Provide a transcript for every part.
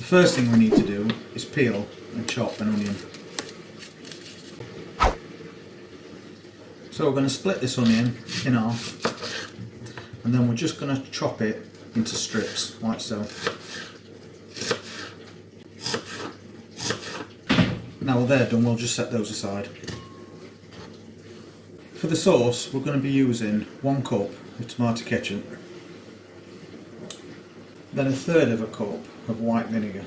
first thing we need to do is peel and chop an onion. So we're going to split this onion in half, and then we're just going to chop it into strips like so. Now they're done, we'll just set those aside. For the sauce, we're going to be using 1 cup of tomato ketchup, then 1/3 cup of white vinegar,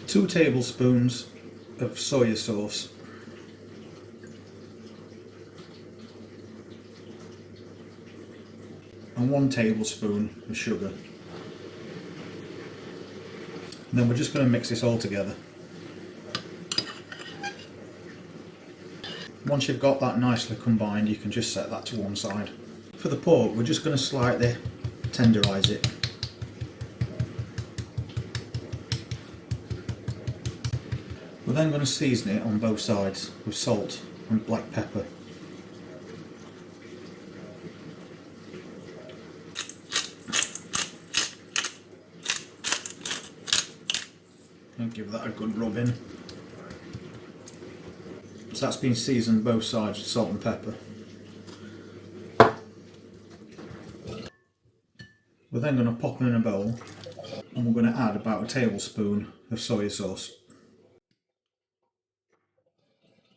2 tablespoons of soya sauce, and 1 tablespoon of sugar. And then we're just going to mix this all together. Once you've got that nicely combined, you can just set that to one side. For the pork, we're just going to slightly tenderise it. We're then going to season it on both sides with salt and black pepper. And give that a good rub in. So that's been seasoned both sides with salt and pepper. We're then going to pop them in a bowl, and we're going to add about a tablespoon of soy sauce.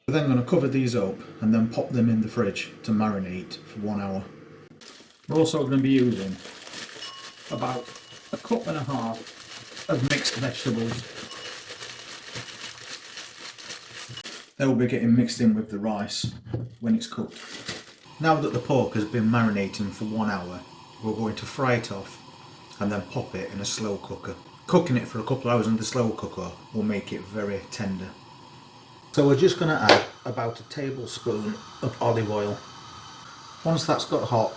We're then going to cover these up and then pop them in the fridge to marinate for 1 hour. We're also going to be using about 1.5 cups of mixed vegetables. They will be getting mixed in with the rice when it's cooked. Now that the pork has been marinating for 1 hour, we're going to fry it off and then pop it in a slow cooker. Cooking it for a couple of hours in the slow cooker will make it very tender. So we're just going to add about 1 tablespoon of olive oil. Once that's got hot,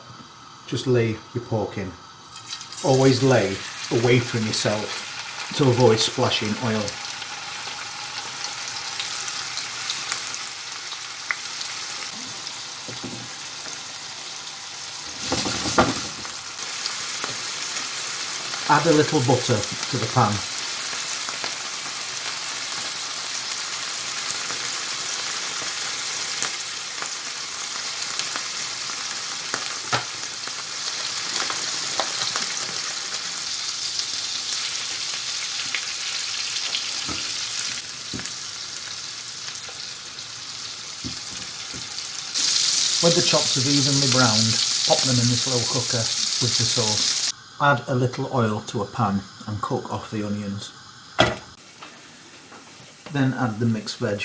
just lay your pork in. Always lay away from yourself to avoid splashing oil. Add a little butter to the pan. When the chops have evenly browned, pop them in the slow cooker with the sauce. Add a little oil to a pan and cook off the onions. Then add the mixed veg.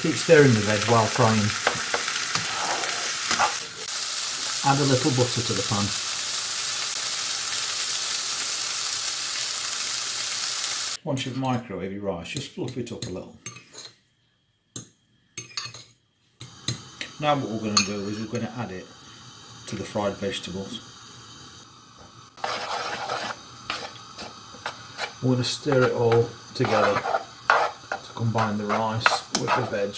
Keep stirring the veg while frying. Add a little butter to the pan. Once you've microwaved your rice, just fluff it up a little. Now what we're going to do is we're going to add it to the fried vegetables. We're going to stir it all together to combine the rice with the veg.